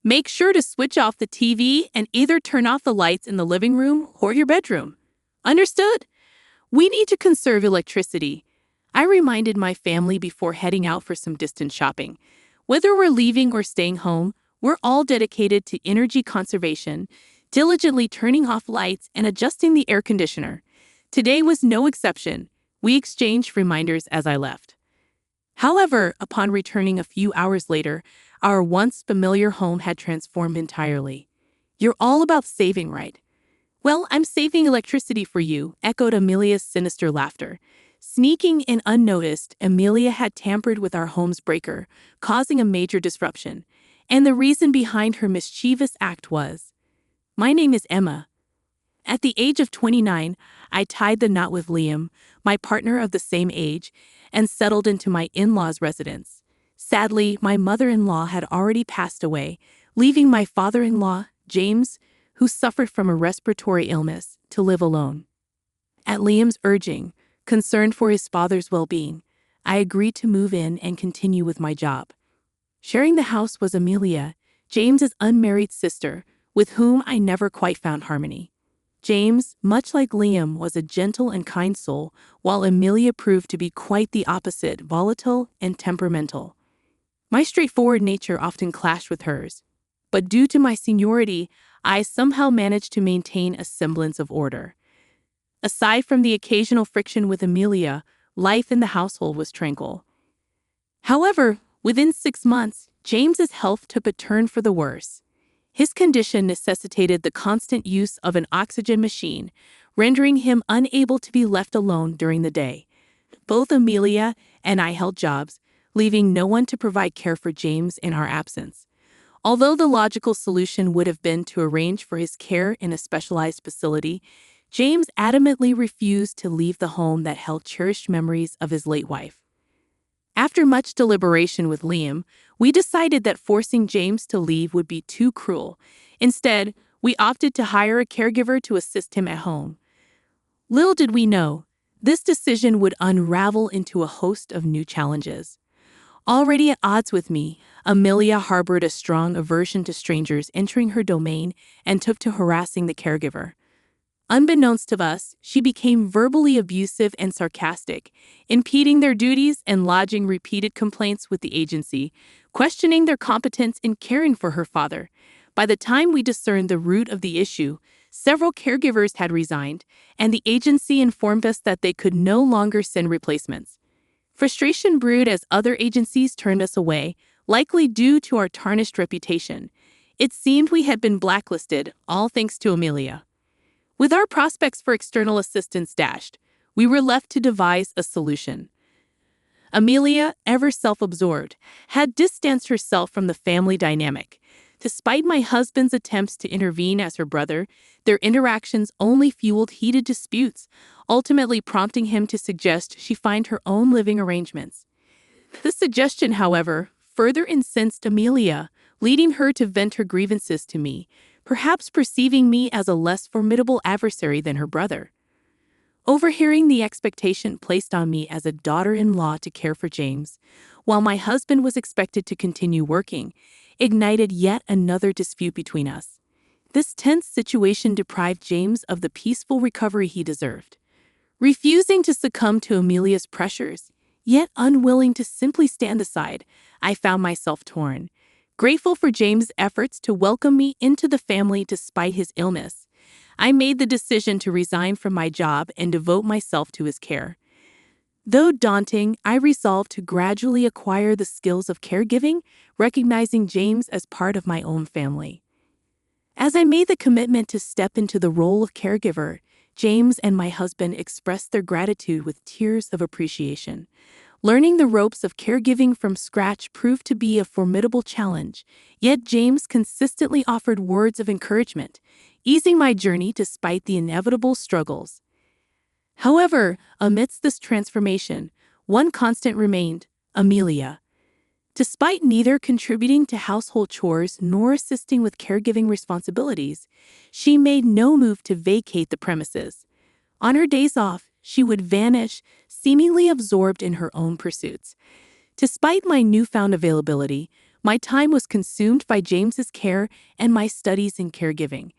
Make sure to switch off the TV and either turn off the lights in the living room or your bedroom. Understood? We need to conserve electricity. I reminded my family before heading out for some distant shopping. Whether we're leaving or staying home, we're all dedicated to energy conservation, diligently turning off lights and adjusting the air conditioner. Today was no exception. We exchanged reminders as I left. However, upon returning a few hours later, our once familiar home had transformed entirely. You're all about saving, right? Well, I'm saving electricity for you, echoed Amelia's sinister laughter. Sneaking in unnoticed, Amelia had tampered with our home's breaker, causing a major disruption. And the reason behind her mischievous act was, my name is Emma. At the age of 29, I tied the knot with Liam, my partner of the same age, and settled into my in-laws' residence. Sadly, my mother-in-law had already passed away, leaving my father-in-law, James, who suffered from a respiratory illness, to live alone. At Liam's urging, concerned for his father's well-being, I agreed to move in and continue with my job. Sharing the house was Amelia, James's unmarried sister, with whom I never quite found harmony. James, much like Liam, was a gentle and kind soul, while Amelia proved to be quite the opposite, volatile and temperamental. My straightforward nature often clashed with hers, but due to my seniority, I somehow managed to maintain a semblance of order. Aside from the occasional friction with Amelia, life in the household was tranquil. However, within 6 months, James's health took a turn for the worse. His condition necessitated the constant use of an oxygen machine, rendering him unable to be left alone during the day. Both Amelia and I held jobs, leaving no one to provide care for James in our absence. Although the logical solution would have been to arrange for his care in a specialized facility, James adamantly refused to leave the home that held cherished memories of his late wife. After much deliberation with Liam, we decided that forcing James to leave would be too cruel. Instead, we opted to hire a caregiver to assist him at home. Little did we know, this decision would unravel into a host of new challenges. Already at odds with me, Amelia harbored a strong aversion to strangers entering her domain and took to harassing the caregiver. Unbeknownst to us, she became verbally abusive and sarcastic, impeding their duties and lodging repeated complaints with the agency, questioning their competence in caring for her father. By the time we discerned the root of the issue, several caregivers had resigned, and the agency informed us that they could no longer send replacements. Frustration brewed as other agencies turned us away, likely due to our tarnished reputation. It seemed we had been blacklisted, all thanks to Amelia. With our prospects for external assistance dashed, we were left to devise a solution. Amelia, ever self-absorbed, had distanced herself from the family dynamic. Despite my husband's attempts to intervene as her brother, their interactions only fueled heated disputes, ultimately prompting him to suggest she find her own living arrangements. This suggestion, however, further incensed Amelia, leading her to vent her grievances to me, perhaps perceiving me as a less formidable adversary than her brother. Overhearing the expectation placed on me as a daughter-in-law to care for James, while my husband was expected to continue working, ignited yet another dispute between us. This tense situation deprived James of the peaceful recovery he deserved. Refusing to succumb to Amelia's pressures, yet unwilling to simply stand aside, I found myself torn. Grateful for James' efforts to welcome me into the family despite his illness, I made the decision to resign from my job and devote myself to his care. Though daunting, I resolved to gradually acquire the skills of caregiving, recognizing James as part of my own family. As I made the commitment to step into the role of caregiver, James and my husband expressed their gratitude with tears of appreciation. Learning the ropes of caregiving from scratch proved to be a formidable challenge, yet James consistently offered words of encouragement, easing my journey despite the inevitable struggles. However, amidst this transformation, one constant remained: Amelia. Despite neither contributing to household chores nor assisting with caregiving responsibilities, she made no move to vacate the premises. On her days off, she would vanish, seemingly absorbed in her own pursuits. Despite my newfound availability, My time was consumed by James's care and my studies in caregiving.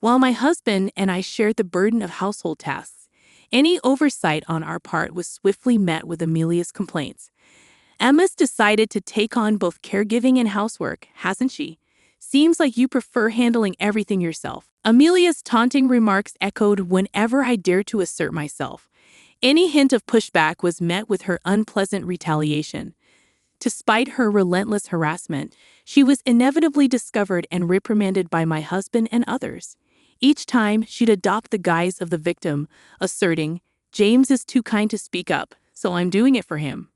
While my husband and I shared the burden of household tasks, any oversight on our part was swiftly met with Amelia's complaints. Emma's decided to take on both caregiving and housework, hasn't she? Seems like you prefer handling everything yourself. Amelia's taunting remarks echoed whenever I dared to assert myself. Any hint of pushback was met with her unpleasant retaliation. Despite her relentless harassment, she was inevitably discovered and reprimanded by my husband and others. Each time, she'd adopt the guise of the victim, asserting, "James is too kind to speak up, so I'm doing it for him."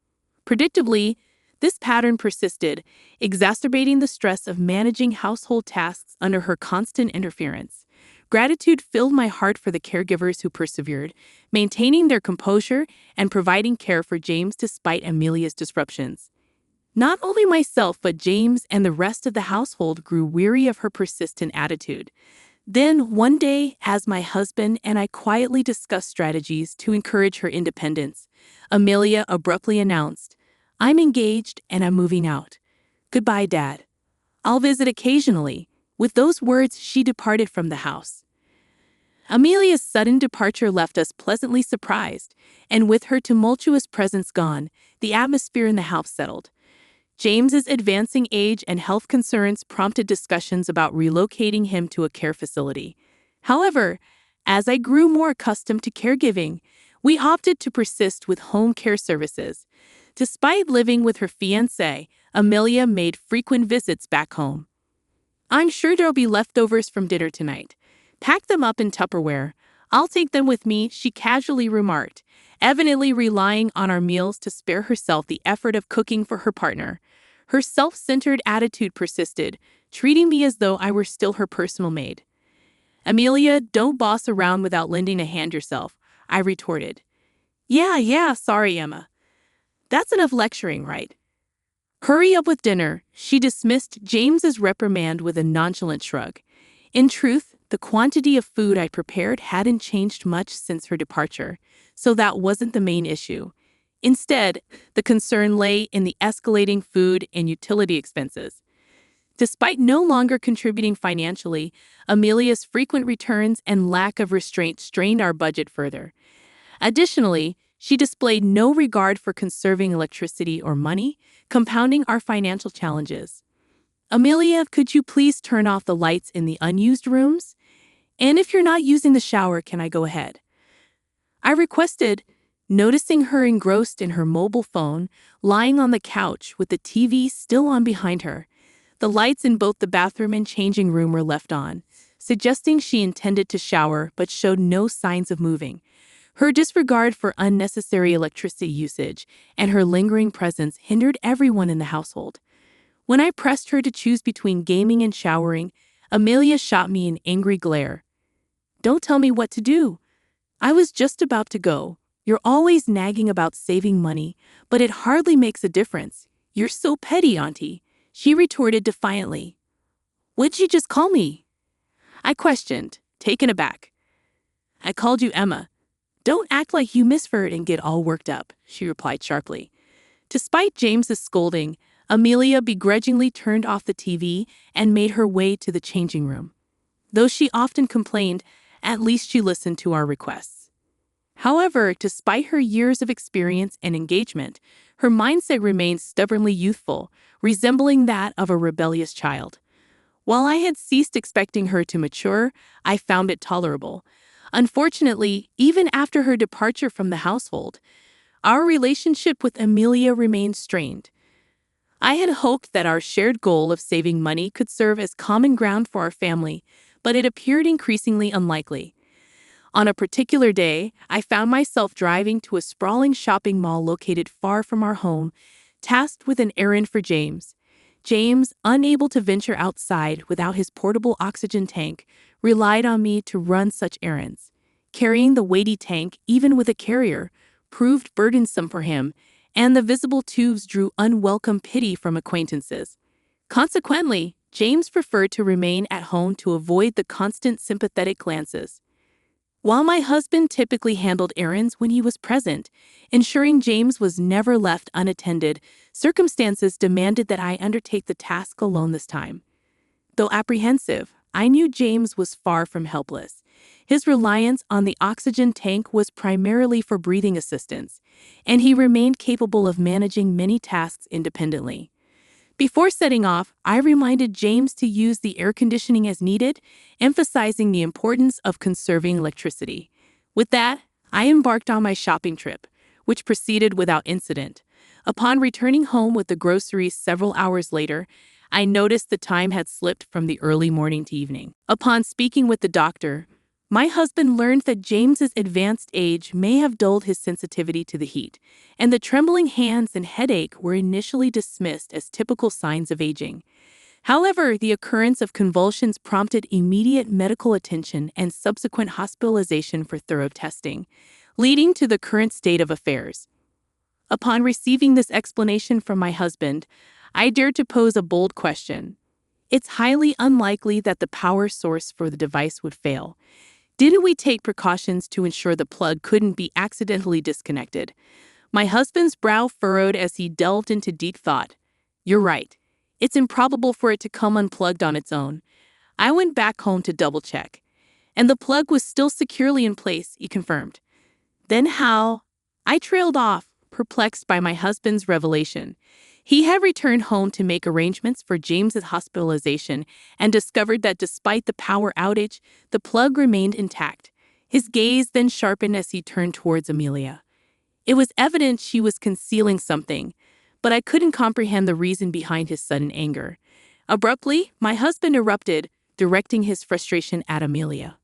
Predictably, this pattern persisted, exacerbating the stress of managing household tasks under her constant interference. Gratitude filled my heart for the caregivers who persevered, maintaining their composure and providing care for James despite Amelia's disruptions. Not only myself, but James and the rest of the household grew weary of her persistent attitude. Then, one day, as my husband and I quietly discussed strategies to encourage her independence, Amelia abruptly announced, "I'm engaged and I'm moving out. Goodbye, Dad. I'll visit occasionally." With those words, she departed from the house. Amelia's sudden departure left us pleasantly surprised, and with her tumultuous presence gone, the atmosphere in the house settled. James's advancing age and health concerns prompted discussions about relocating him to a care facility. However, as I grew more accustomed to caregiving, we opted to persist with home care services. Despite living with her fiancé, Amelia made frequent visits back home. "I'm sure there'll be leftovers from dinner tonight. Pack them up in Tupperware. I'll take them with me," she casually remarked, evidently relying on our meals to spare herself the effort of cooking for her partner. Her self-centered attitude persisted, treating me as though I were still her personal maid. "Amelia, don't boss around without lending a hand yourself," I retorted. Yeah, sorry, Emma. That's enough lecturing, right? Hurry up with dinner." She dismissed James's reprimand with a nonchalant shrug. In truth, the quantity of food I prepared hadn't changed much since her departure, so that wasn't the main issue. Instead, the concern lay in the escalating food and utility expenses. Despite no longer contributing financially, Amelia's frequent returns and lack of restraint strained our budget further. Additionally, she displayed no regard for conserving electricity or money, compounding our financial challenges. "Amelia, could you please turn off the lights in the unused rooms? And if you're not using the shower, can I go ahead?" I requested, noticing her engrossed in her mobile phone, lying on the couch with the TV still on behind her. The lights in both the bathroom and changing room were left on, suggesting she intended to shower but showed no signs of moving. Her disregard for unnecessary electricity usage and her lingering presence hindered everyone in the household. When I pressed her to choose between gaming and showering, Amelia shot me an angry glare. "Don't tell me what to do. I was just about to go. You're always nagging about saving money, but it hardly makes a difference. You're so petty, Auntie," she retorted defiantly. "What'd you just call me?" I questioned, taken aback. "I called you Emma. Don't act like you misheard and get all worked up," she replied sharply. Despite James's scolding, Amelia begrudgingly turned off the TV and made her way to the changing room. Though she often complained, at least she listened to our requests. However, despite her years of experience and engagement, her mindset remained stubbornly youthful, resembling that of a rebellious child. While I had ceased expecting her to mature, I found it tolerable. Unfortunately, even after her departure from the household, our relationship with Amelia remained strained. I had hoped that our shared goal of saving money could serve as common ground for our family, but it appeared increasingly unlikely. On a particular day, I found myself driving to a sprawling shopping mall located far from our home, tasked with an errand for James. James, unable to venture outside without his portable oxygen tank, relied on me to run such errands. Carrying the weighty tank, even with a carrier, proved burdensome for him, and the visible tubes drew unwelcome pity from acquaintances. Consequently, James preferred to remain at home to avoid the constant sympathetic glances. While my husband typically handled errands when he was present, ensuring James was never left unattended, circumstances demanded that I undertake the task alone this time. Though apprehensive, I knew James was far from helpless. His reliance on the oxygen tank was primarily for breathing assistance, and he remained capable of managing many tasks independently. Before setting off, I reminded James to use the air conditioning as needed, emphasizing the importance of conserving electricity. With that, I embarked on my shopping trip, which proceeded without incident. Upon returning home with the groceries several hours later, I noticed the time had slipped from the early morning to evening. Upon speaking with the doctor, my husband learned that James's advanced age may have dulled his sensitivity to the heat, and the trembling hands and headache were initially dismissed as typical signs of aging. However, the occurrence of convulsions prompted immediate medical attention and subsequent hospitalization for thorough testing, leading to the current state of affairs. Upon receiving this explanation from my husband, I dared to pose a bold question. It's highly unlikely that the power source for the device would fail. Didn't we take precautions to ensure the plug couldn't be accidentally disconnected? My husband's brow furrowed as he delved into deep thought. You're right. It's improbable for it to come unplugged on its own. I went back home to double-check, and the plug was still securely in place, he confirmed. Then how? I trailed off, perplexed by my husband's revelation. He had returned home to make arrangements for James's hospitalization and discovered that despite the power outage, the plug remained intact. His gaze then sharpened as he turned towards Amelia. It was evident she was concealing something, but I couldn't comprehend the reason behind his sudden anger. Abruptly, my husband erupted, directing his frustration at Amelia.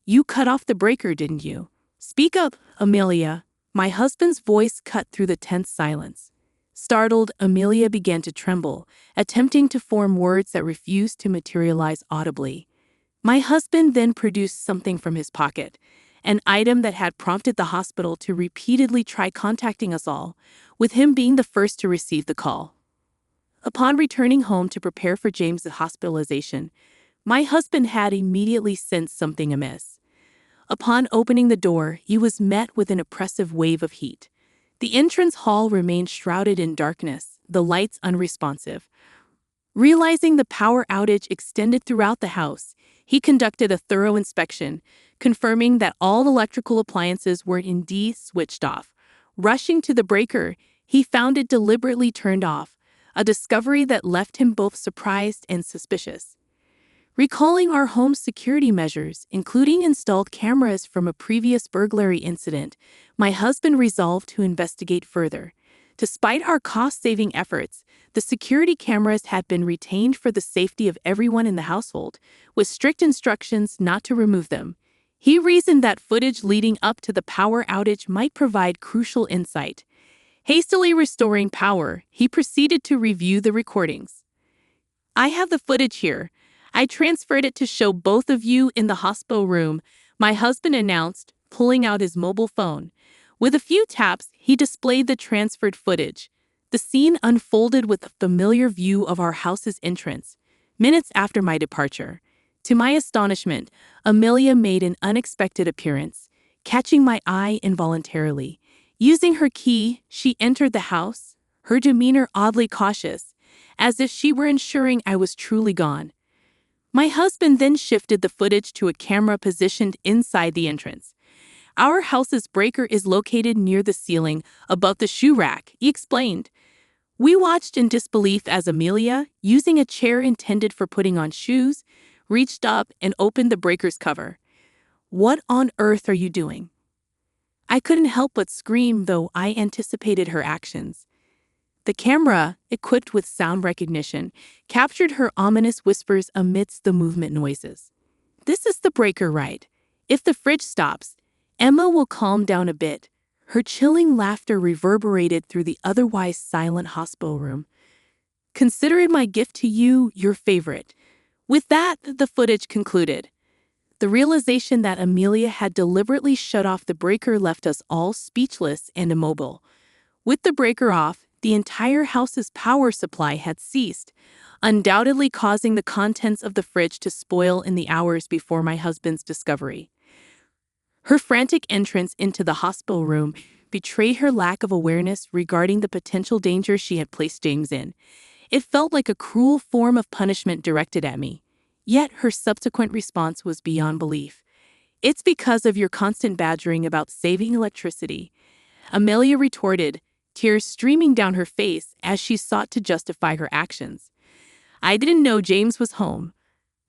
You cut off the breaker, didn't you? Speak up, Amelia. My husband's voice cut through the tense silence. Startled, Amelia began to tremble, attempting to form words that refused to materialize audibly. My husband then produced something from his pocket, an item that had prompted the hospital to repeatedly try contacting us all, with him being the first to receive the call. Upon returning home to prepare for James's hospitalization, my husband had immediately sensed something amiss. Upon opening the door, he was met with an oppressive wave of heat. The entrance hall remained shrouded in darkness, the lights unresponsive. Realizing the power outage extended throughout the house, he conducted a thorough inspection, confirming that all electrical appliances were indeed switched off. Rushing to the breaker, he found it deliberately turned off, a discovery that left him both surprised and suspicious. Recalling our home's security measures, including installed cameras from a previous burglary incident, my husband resolved to investigate further. Despite our cost-saving efforts, the security cameras had been retained for the safety of everyone in the household, with strict instructions not to remove them. He reasoned that footage leading up to the power outage might provide crucial insight. Hastily restoring power, he proceeded to review the recordings. I have the footage here. I transferred it to show both of you in the hospital room, my husband announced, pulling out his mobile phone. With a few taps, he displayed the transferred footage. The scene unfolded with a familiar view of our house's entrance, minutes after my departure. To my astonishment, Amelia made an unexpected appearance, catching my eye involuntarily. Using her key, she entered the house, her demeanor oddly cautious, as if she were ensuring I was truly gone. My husband then shifted the footage to a camera positioned inside the entrance. Our house's breaker is located near the ceiling, above the shoe rack, he explained. We watched in disbelief as Amelia, using a chair intended for putting on shoes, reached up and opened the breaker's cover. What on earth are you doing? I couldn't help but scream, though I anticipated her actions. The camera, equipped with sound recognition, captured her ominous whispers amidst the movement noises. This is the breaker, right? If the fridge stops, Emma will calm down a bit. Her chilling laughter reverberated through the otherwise silent hospital room. Consider it my gift to you, your favorite. With that, the footage concluded. The realization that Amelia had deliberately shut off the breaker left us all speechless and immobile. With the breaker off, the entire house's power supply had ceased, undoubtedly causing the contents of the fridge to spoil in the hours before my husband's discovery. Her frantic entrance into the hospital room betrayed her lack of awareness regarding the potential danger she had placed James in. It felt like a cruel form of punishment directed at me. Yet her subsequent response was beyond belief. "It's because of your constant badgering about saving electricity," Amelia retorted, tears streaming down her face as she sought to justify her actions. "I didn't know James was home.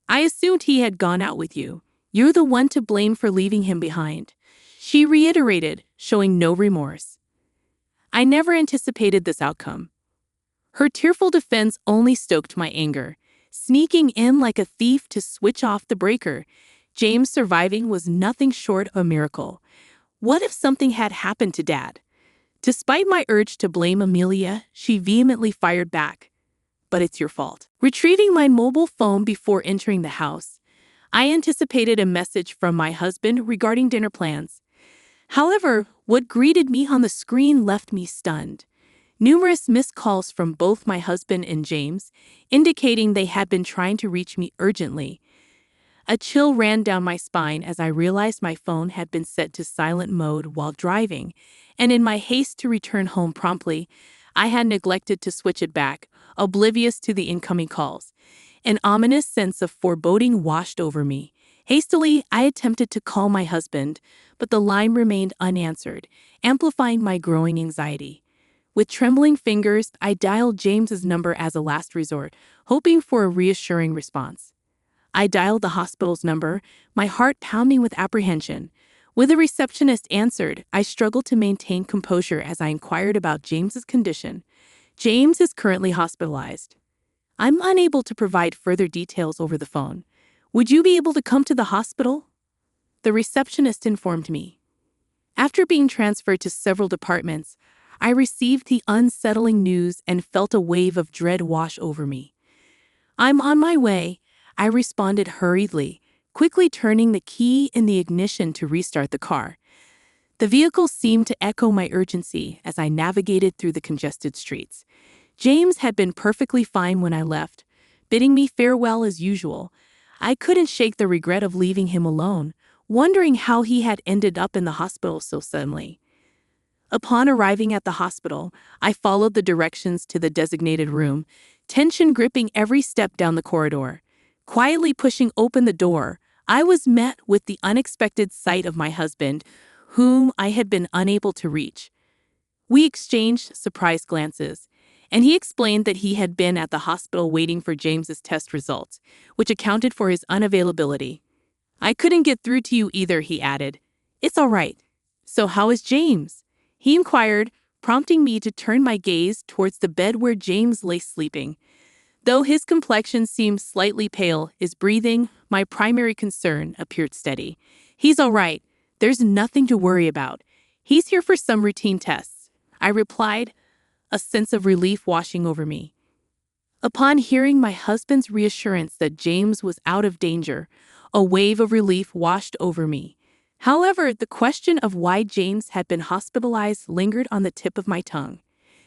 I assumed he had gone out with you. You're the one to blame for leaving him behind," she reiterated, showing no remorse. I never anticipated this outcome. Her tearful defense only stoked my anger. Sneaking in like a thief to switch off the breaker, James surviving was nothing short of a miracle. What if something had happened to Dad? Despite my urge to blame Amelia, she vehemently fired back. "But it's your fault." Retrieving my mobile phone before entering the house, I anticipated a message from my husband regarding dinner plans. However, what greeted me on the screen left me stunned. Numerous missed calls from both my husband and James, indicating they had been trying to reach me urgently. A chill ran down my spine as I realized my phone had been set to silent mode while driving, and in my haste to return home promptly, I had neglected to switch it back, oblivious to the incoming calls. An ominous sense of foreboding washed over me. Hastily, I attempted to call my husband, but the line remained unanswered, amplifying my growing anxiety. With trembling fingers, I dialed James's number as a last resort, hoping for a reassuring response. I dialed the hospital's number, my heart pounding with apprehension. When the receptionist answered, I struggled to maintain composure as I inquired about James's condition. "James is currently hospitalized. I'm unable to provide further details over the phone. Would you be able to come to the hospital?" The receptionist informed me. After being transferred to several departments, I received the unsettling news and felt a wave of dread wash over me. "I'm on my way," I responded hurriedly, quickly turning the key in the ignition to restart the car. The vehicle seemed to echo my urgency as I navigated through the congested streets. James had been perfectly fine when I left, bidding me farewell as usual. I couldn't shake the regret of leaving him alone, wondering how he had ended up in the hospital so suddenly. Upon arriving at the hospital, I followed the directions to the designated room, tension gripping every step down the corridor. Quietly pushing open the door, I was met with the unexpected sight of my husband, whom I had been unable to reach. We exchanged surprised glances, and he explained that he had been at the hospital waiting for James's test results, which accounted for his unavailability. "I couldn't get through to you either," he added. "It's all right. So how is James?" he inquired, prompting me to turn my gaze towards the bed where James lay sleeping. Though his complexion seemed slightly pale, his breathing, my primary concern, appeared steady. "He's all right. There's nothing to worry about. He's here for some routine tests," I replied, a sense of relief washing over me. Upon hearing my husband's reassurance that James was out of danger, a wave of relief washed over me. However, the question of why James had been hospitalized lingered on the tip of my tongue.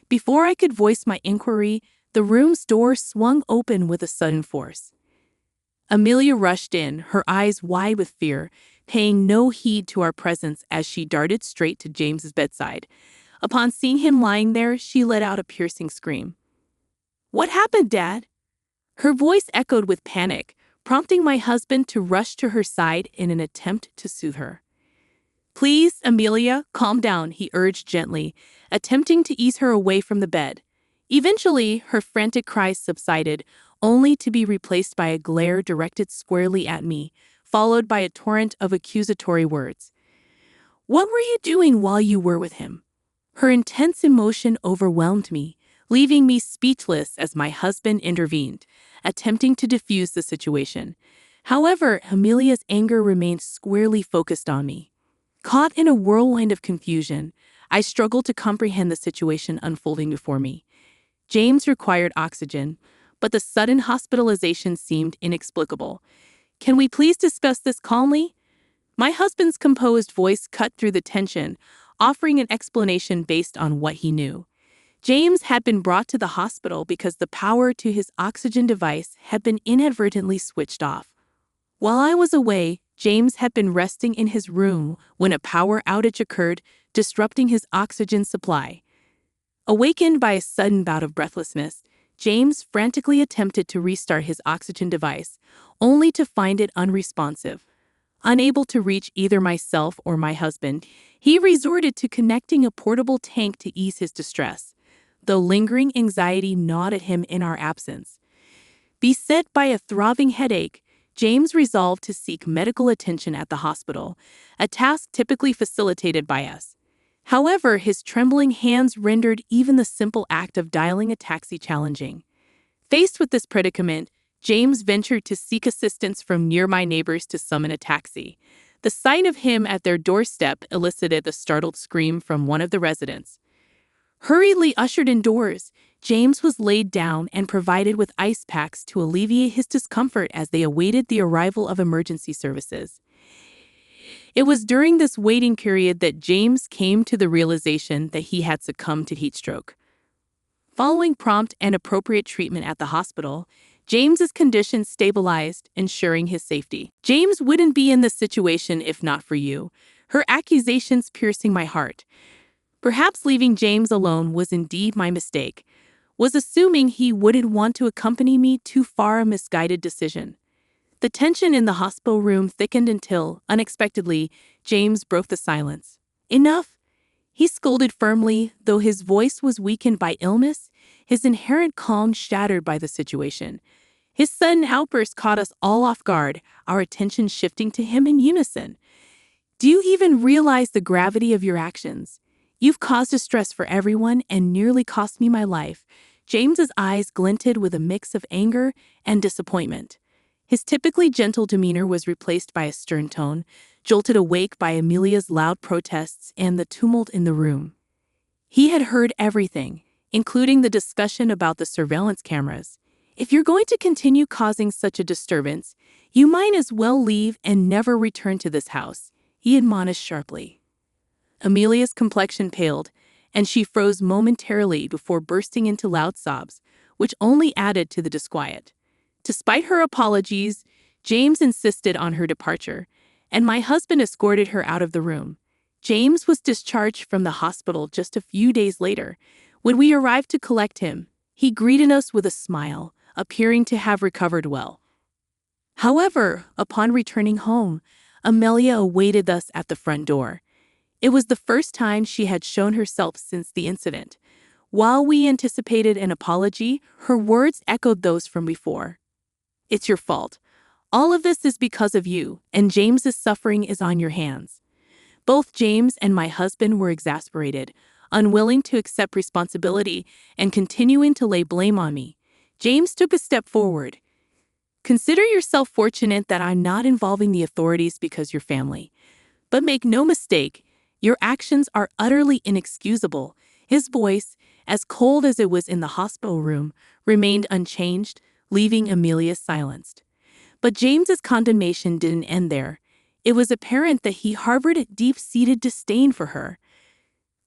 Before I could voice my inquiry, the room's door swung open with a sudden force. Amelia rushed in, her eyes wide with fear, paying no heed to our presence as she darted straight to James's bedside. Upon seeing him lying there, she let out a piercing scream. "What happened, Dad?" Her voice echoed with panic, prompting my husband to rush to her side in an attempt to soothe her. "Please, Amelia, calm down," he urged gently, attempting to ease her away from the bed. Eventually, her frantic cries subsided, only to be replaced by a glare directed squarely at me, followed by a torrent of accusatory words. "What were you doing while you were with him?" Her intense emotion overwhelmed me, leaving me speechless as my husband intervened, attempting to defuse the situation. However, Amelia's anger remained squarely focused on me. Caught in a whirlwind of confusion, I struggled to comprehend the situation unfolding before me. James required oxygen, but the sudden hospitalization seemed inexplicable. "Can we please discuss this calmly?" My husband's composed voice cut through the tension, offering an explanation based on what he knew. James had been brought to the hospital because the power to his oxygen device had been inadvertently switched off. While I was away, James had been resting in his room when a power outage occurred, disrupting his oxygen supply. Awakened by a sudden bout of breathlessness, James frantically attempted to restart his oxygen device, only to find it unresponsive. Unable to reach either myself or my husband, he resorted to connecting a portable tank to ease his distress, though lingering anxiety gnawed at him in our absence. Beset by a throbbing headache, James resolved to seek medical attention at the hospital, a task typically facilitated by us. However, his trembling hands rendered even the simple act of dialing a taxi challenging. Faced with this predicament, James ventured to seek assistance from nearby neighbors to summon a taxi. The sight of him at their doorstep elicited a startled scream from one of the residents. Hurriedly ushered indoors, James was laid down and provided with ice packs to alleviate his discomfort as they awaited the arrival of emergency services. It was during this waiting period that James came to the realization that he had succumbed to heat stroke. Following prompt and appropriate treatment at the hospital, James's condition stabilized, ensuring his safety. James wouldn't be in this situation if not for you, her accusations piercing my heart. Perhaps leaving James alone was indeed my mistake. Was assuming he wouldn't want to accompany me too far a misguided decision. The tension in the hospital room thickened until, unexpectedly, James broke the silence. Enough! He scolded firmly, though his voice was weakened by illness, his inherent calm shattered by the situation. His sudden outburst caught us all off guard, our attention shifting to him in unison. Do you even realize the gravity of your actions? You've caused distress for everyone and nearly cost me my life. James's eyes glinted with a mix of anger and disappointment. His typically gentle demeanor was replaced by a stern tone, jolted awake by Amelia's loud protests and the tumult in the room. He had heard everything, including the discussion about the surveillance cameras. If you're going to continue causing such a disturbance, you might as well leave and never return to this house, he admonished sharply. Amelia's complexion paled, and she froze momentarily before bursting into loud sobs, which only added to the disquiet. Despite her apologies, James insisted on her departure, and my husband escorted her out of the room. James was discharged from the hospital just a few days later. When we arrived to collect him, he greeted us with a smile, appearing to have recovered well. However, upon returning home, Amelia awaited us at the front door. It was the first time she had shown herself since the incident. While we anticipated an apology, her words echoed those from before. It's your fault. All of this is because of you, and James's suffering is on your hands. Both James and my husband were exasperated, unwilling to accept responsibility and continuing to lay blame on me. James took a step forward. Consider yourself fortunate that I'm not involving the authorities because you're family. But make no mistake, your actions are utterly inexcusable. His voice, as cold as it was in the hospital room, remained unchanged, leaving Amelia silenced. But James's condemnation didn't end there. It was apparent that he harbored a deep-seated disdain for her.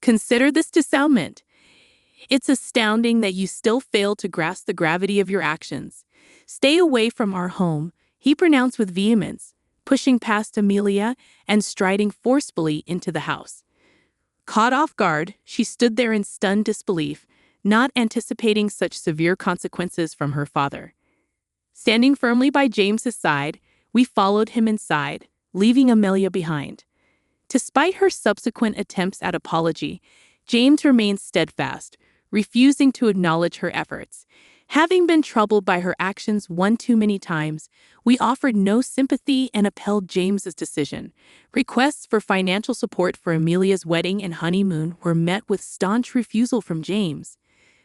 Consider this dissownment. It's astounding that you still fail to grasp the gravity of your actions. Stay away from our home, he pronounced with vehemence, pushing past Amelia and striding forcefully into the house. Caught off guard, she stood there in stunned disbelief, not anticipating such severe consequences from her father. Standing firmly by James's side, we followed him inside, leaving Amelia behind. Despite her subsequent attempts at apology, James remained steadfast, refusing to acknowledge her efforts. Having been troubled by her actions one too many times, we offered no sympathy and upheld James's decision. Requests for financial support for Amelia's wedding and honeymoon were met with staunch refusal from James,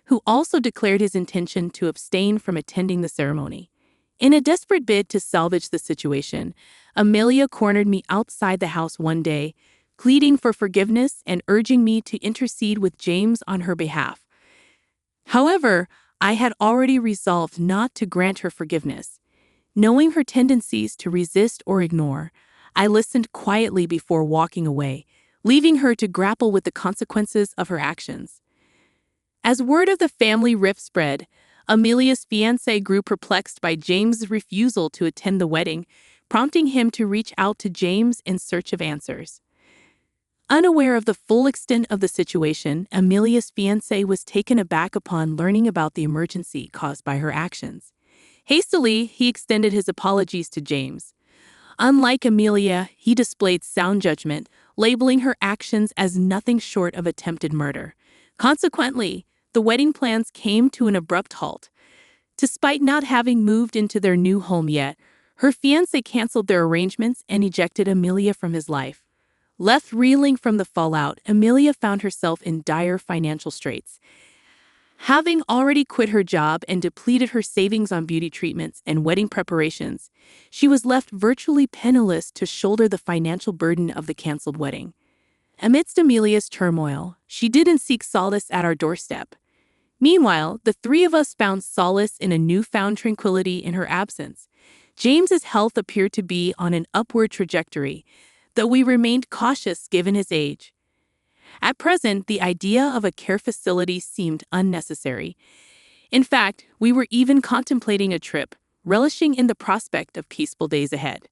who also declared his intention to abstain from attending the ceremony. In a desperate bid to salvage the situation, Amelia cornered me outside the house one day, pleading for forgiveness and urging me to intercede with James on her behalf. However, I had already resolved not to grant her forgiveness. Knowing her tendencies to resist or ignore, I listened quietly before walking away, leaving her to grapple with the consequences of her actions. As word of the family rift spread, Amelia's fiancé grew perplexed by James's refusal to attend the wedding, prompting him to reach out to James in search of answers. Unaware of the full extent of the situation, Amelia's fiancé was taken aback upon learning about the emergency caused by her actions. Hastily, he extended his apologies to James. Unlike Amelia, he displayed sound judgment, labeling her actions as nothing short of attempted murder. Consequently, the wedding plans came to an abrupt halt. Despite not having moved into their new home yet, her fiancé canceled their arrangements and ejected Amelia from his life. Left reeling from the fallout, Amelia found herself in dire financial straits. Having already quit her job and depleted her savings on beauty treatments and wedding preparations, she was left virtually penniless to shoulder the financial burden of the canceled wedding. Amidst Amelia's turmoil, she didn't seek solace at our doorstep. Meanwhile, the three of us found solace in a newfound tranquility in her absence. James's health appeared to be on an upward trajectory, though we remained cautious given his age. At present, the idea of a care facility seemed unnecessary. In fact, we were even contemplating a trip, relishing in the prospect of peaceful days ahead.